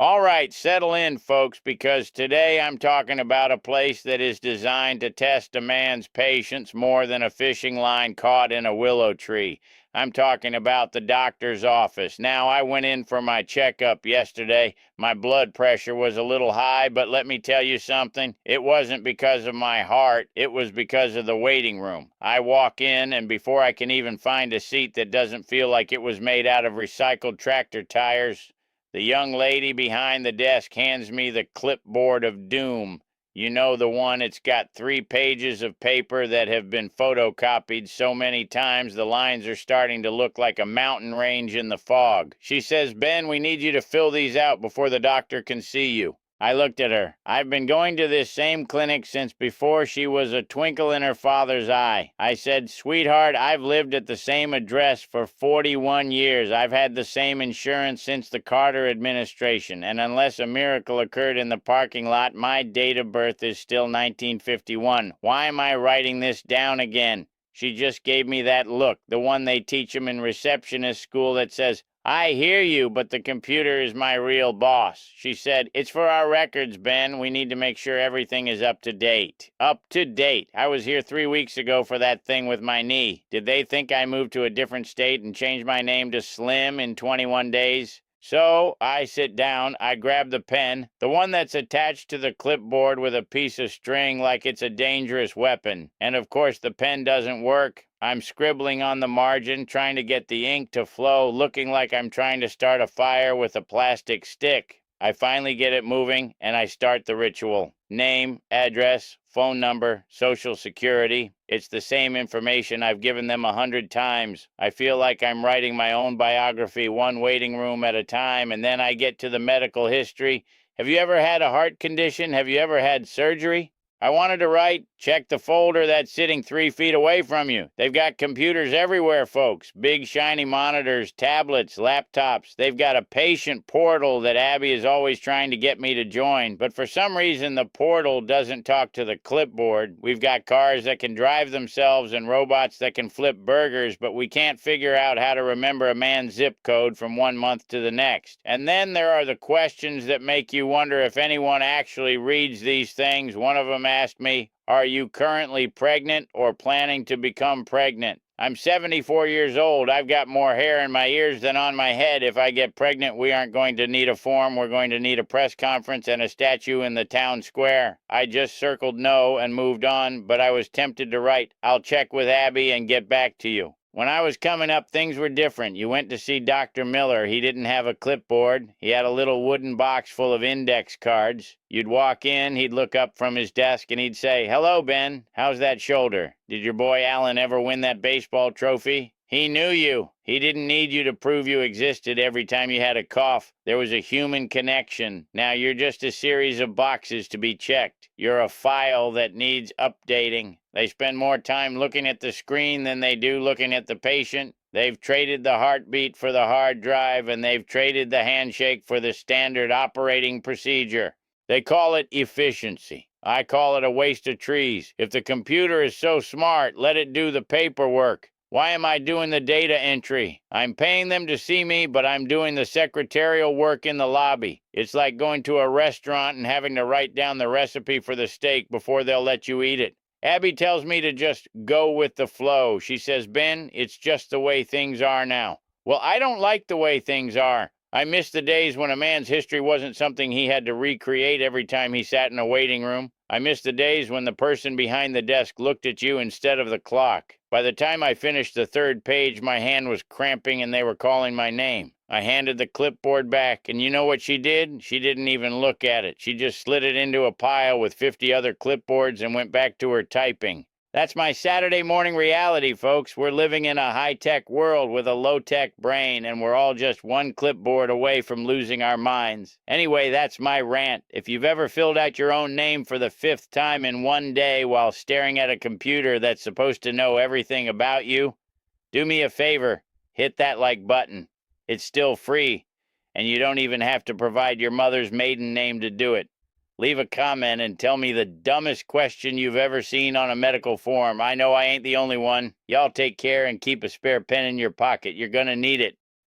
All right, settle in, folks, because today I'm talking about a place that is designed to test a man's patience more than a fishing line caught in a willow tree. I'm talking about the doctor's office. Now, I went in for my checkup yesterday. My blood pressure was a little high, but let me tell you something. It wasn't because of my heart. It was because of the waiting room. I walk in, and before I can even find a seat that doesn't feel like it was made out of recycled tractor tires, the young lady behind the desk hands me the clipboard of doom. You know, the one, it's got 3 pages of paper that have been photocopied so many times the lines are starting to look like a mountain range in the fog. She says, "Ben, we need you to fill these out before the doctor can see you." I looked at her. I've been going to this same clinic since before she was a twinkle in her father's eye. I said, "Sweetheart, I've lived at the same address for 41 years. I've had the same insurance since the Carter administration, and unless a miracle occurred in the parking lot, my date of birth is still 1951. Why am I writing this down again?" She just gave me that look, the one they teach 'em in receptionist school that says, "I hear you, but the computer is my real boss." She said, "It's for our records, Ben. We need to make sure everything is up to date." Up to date. I was here 3 weeks ago for that thing with my knee. Did they think I moved to a different state and changed my name to Slim in 21 days? So I sit down, I grab the pen, the one that's attached to the clipboard with a piece of string like it's a dangerous weapon. And of course the pen doesn't work. I'm scribbling on the margin, trying to get the ink to flow, looking like I'm trying to start a fire with a plastic stick. I finally get it moving, and I start the ritual. Name, address, phone number, social security. It's the same information I've given them 100 times. I feel like I'm writing my own biography, one waiting room at a time, and then I get to the medical history. Have you ever had a heart condition? Have you ever had surgery? I wanted to write, check the folder that's sitting 3 feet away from you. They've got computers everywhere, folks. Big shiny monitors, tablets, laptops. They've got a patient portal that Abby is always trying to get me to join. But for some reason, the portal doesn't talk to the clipboard. We've got cars that can drive themselves and robots that can flip burgers, but we can't figure out how to remember a man's zip code from 1 month to the next. And then there are the questions that make you wonder if anyone actually reads these things. One of them asked me, "Are you currently pregnant or planning to become pregnant?" I'm 74 years old. I've got more hair in my ears than on my head. If I get pregnant, we aren't going to need a form. We're going to need a press conference and a statue in the town square. I just circled no and moved on, but I was tempted to write, "I'll check with Abby and get back to you." When I was coming up, things were different. You went to see Dr. Miller. He didn't have a clipboard. He had a little wooden box full of index cards. You'd walk in, he'd look up from his desk, and he'd say, "Hello, Ben. How's that shoulder? Did your boy Alan ever win that baseball trophy?" He knew you. He didn't need you to prove you existed every time you had a cough. There was a human connection. Now you're just a series of boxes to be checked. You're a file that needs updating. They spend more time looking at the screen than they do looking at the patient. They've traded the heartbeat for the hard drive, and they've traded the handshake for the standard operating procedure. They call it efficiency. I call it a waste of trees. If the computer is so smart, let it do the paperwork. Why am I doing the data entry? I'm paying them to see me, but I'm doing the secretarial work in the lobby. It's like going to a restaurant and having to write down the recipe for the steak before they'll let you eat it. Abby tells me to just go with the flow. She says, "Ben, it's just the way things are now." Well, I don't like the way things are. I miss the days when a man's history wasn't something he had to recreate every time he sat in a waiting room. I miss the days when the person behind the desk looked at you instead of the clock. By the time I finished the 3rd page, my hand was cramping and they were calling my name. I handed the clipboard back, and you know what she did? She didn't even look at it. She just slid it into a pile with 50 other clipboards and went back to her typing. That's my Saturday morning reality, folks. We're living in a high-tech world with a low-tech brain, and we're all just one clipboard away from losing our minds. Anyway, that's my rant. If you've ever filled out your own name for the 5th time in one day while staring at a computer that's supposed to know everything about you, do me a favor, hit that like button. It's still free, and you don't even have to provide your mother's maiden name to do it. Leave a comment and tell me the dumbest question you've ever seen on a medical form. I know I ain't the only one. Y'all take care and keep a spare pen in your pocket. You're gonna need it.